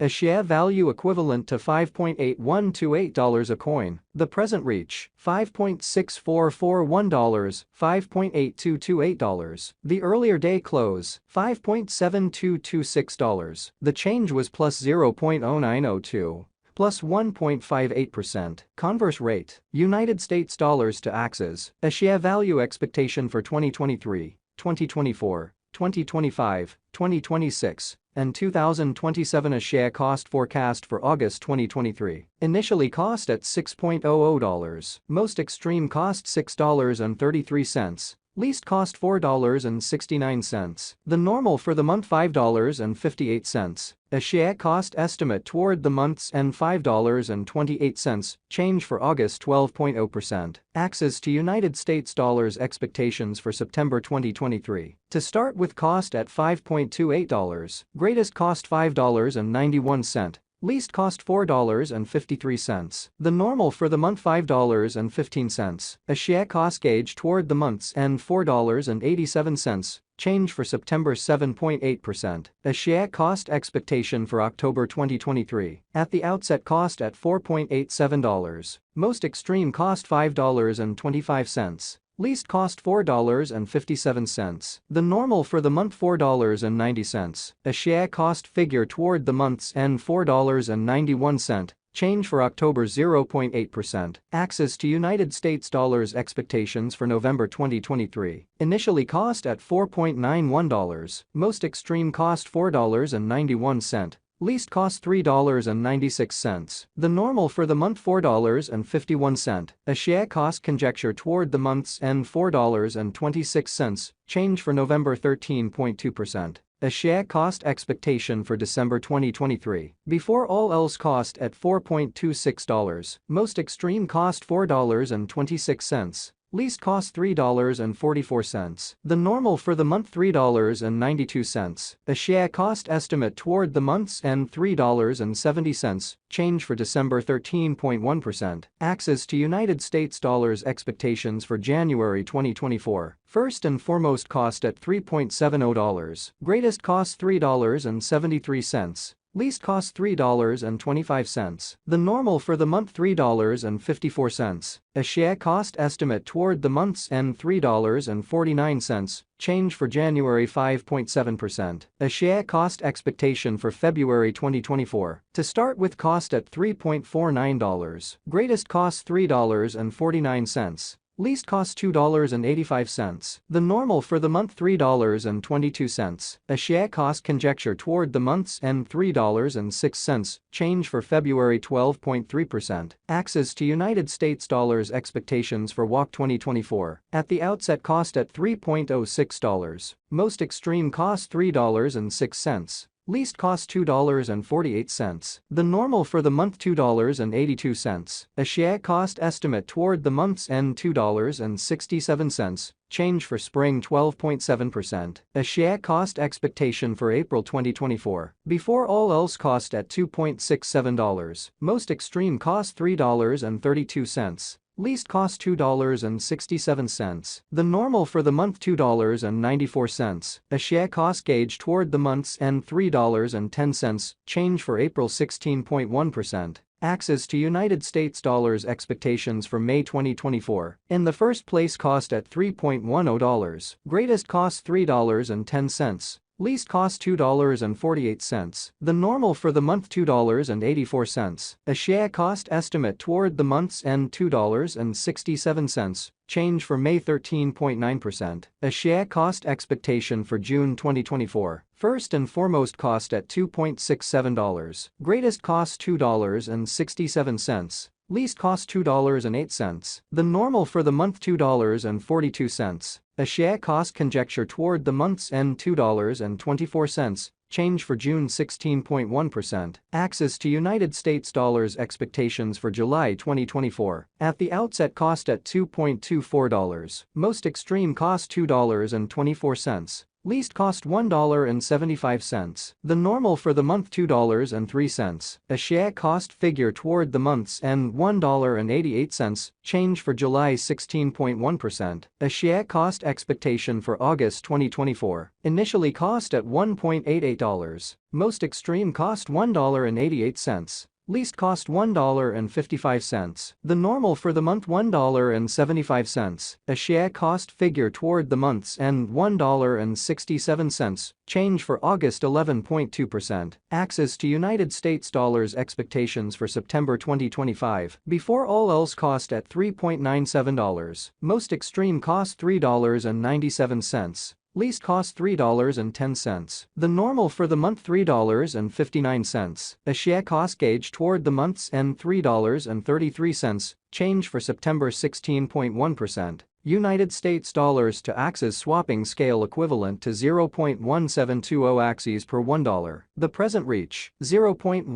A share value equivalent to $5.8128 a coin. The present reach, $5.6441, $5.8228. The earlier day close, $5.7226. The change was plus 0.0902. Plus 1.58%. Converse rate, United States dollars to Axies. A share value expectation for 2023, 2024, 2025, 2026, and 2027. A share cost forecast for August 2023. Initially cost at $6.00. Most extreme cost $6.33. Least cost $4.69. The normal for the month $5.58. A share cost estimate toward the month's end $5.28. Change for August 12.0%. Axes to United States dollars expectations for September 2023. To start with cost at $5.28. Greatest cost $5.91. Least cost $4.53. The normal for the month $5.15. A share cost gauge toward the month's end $4.87. Change for September 7.8%. A share cost expectation for October 2023. At the outset cost at $4.87. Most extreme cost $5.25. Least cost $4.57. The normal for the month $4.90. A share cost figure toward the month's end $4.91. Change for October 0.8%. Axes to United States dollars expectations for November 2023. Initially cost at $4.91. Most extreme cost $4.91. Least cost $3.96. The normal for the month $4.51. A share cost conjecture toward the month's end $4.26. Change for November 13.2%. A share cost expectation for December 2023. Before all else cost at $4.26. Most extreme cost $4.26. Least cost $3.44. The normal for the month $3.92. A share cost estimate toward the month's end $3.70. Change for December 13.1%. Axes to United States dollars expectations for January 2024. First and foremost cost at $3.70. Greatest cost $3.73. Least cost $3.25. The normal for the month $3.54. A share cost estimate toward the month's end $3.49. Change for January 5.7%. A share cost expectation for February 2024. To start with cost at $3.49. Greatest cost $3.49. Least cost $2.85. The normal for the month $3.22. A share cost conjecture toward the month's end $3.06. Change for February 12.3%. Axes to United States dollars expectations for WAC 2024. At the outset cost at $3.06. Most extreme cost $3.06. Least cost $2.48. The normal for the month $2.82. A share cost estimate toward the month's end $2.67. Change for spring 12.7%. A share cost expectation for April 2024. Before all else cost at $2.67. Most extreme cost $3.32. Least cost $2.67. The normal for the month $2.94. A share cost gauge toward the month's end $3.10. Change for April 16.1%. Axes to United States dollars expectations for May 2024. In the first place cost at $3.10. Greatest cost $3.10. Least cost $2.48. The normal for the month $2.84. A share cost estimate toward the month's end $2.67. Change for May 13.9%. A share cost expectation for June 2024. First and foremost cost at $2.67. Greatest cost $2.67. Least cost $2.08. The normal for the month $2.42. A share cost conjecture toward the month's end $2.24. Change for June 16.1%. Axes to United States dollars expectations for July 2024. At the outset cost at $2.24. Most extreme cost $2.24. Least cost $1.75. The normal for the month $2.03. A share cost figure toward the month's end $1.88. Change for July 16.1%. A share cost expectation for August 2024. Initially cost at $1.88. Most extreme cost $1.88. Least cost $1.55. The normal for the month $1.75. A share cost figure toward the month's end $1.67. Change for August 11.2%. Access to United States dollars expectations for September 2025. Before all else cost at $3.97. Most extreme cost $3.97. Least cost $3.10. The normal for the month $3.59. A share cost gauge toward the month's end $3.33. Change for September 16.1%. United States dollars to Axies swapping scale equivalent to 0.1720 Axies per $1. The present reach 0.1717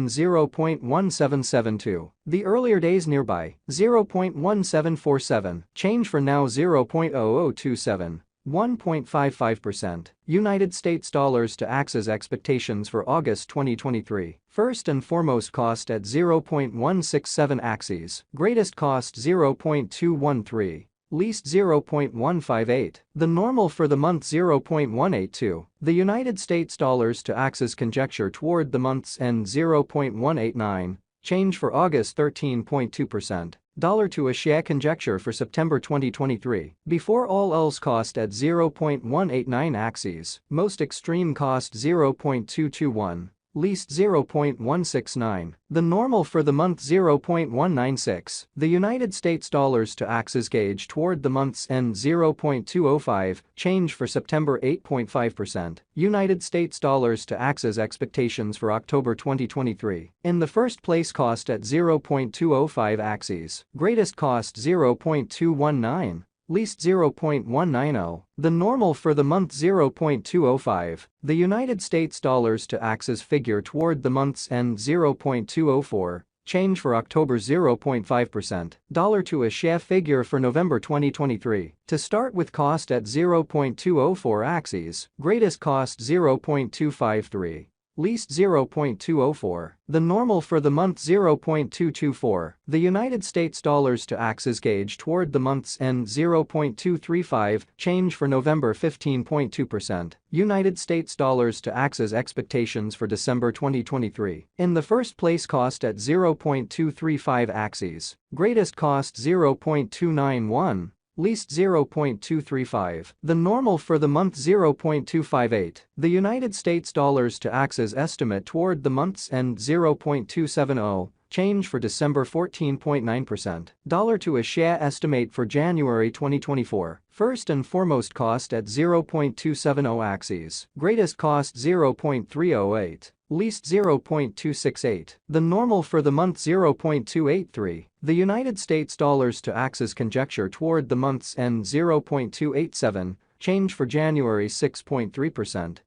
0.1772. The earlier days nearby 0.1747. Change for now 0.0027. 1.55%. United States dollars to Axies expectations for August 2023. First and foremost cost at 0.167 Axies. Greatest cost 0.213. Least 0.158. The normal for the month 0.182. The United States dollars to Axies conjecture toward the month's end 0.189. Change for August 13.2%. Dollar to a share conjecture for September 2023. Before all else cost at 0.189 Axies. Most extreme cost 0.221. Least 0.169. The normal for the month 0.196. The United States dollars to Axies gauge toward the month's end 0.205. Change for September 8.5%. United States dollars to Axies expectations for October 2023. In the first place cost at 0.205 Axies. Greatest cost 0.219. Least 0.190. The normal for the month 0.205. The United States dollars to Axies figure toward the month's end 0.204. Change for October 0.5%. Dollar to a share figure for November 2023. To start with cost at 0.204 Axies. Greatest cost 0.253. Least 0.204. The normal for the month 0.224. The United States dollars to Axies gauge toward the month's end 0.235. Change for November 15.2%. United States dollars to Axies expectations for December 2023. In the first place cost at 0.235 Axies. Greatest cost 0.291. Least 0.235. The normal for the month 0.258. The United States dollars to Axies estimate toward the month's end 0.270. Change for December 14.9%. Dollar to a share estimate for January 2024. First and foremost cost at 0.270 Axies. Greatest cost 0.308. Least 0.268. The normal for the month 0.283. The United States dollars to Axies conjecture toward the month's end 0.287. Change for January 6.3%.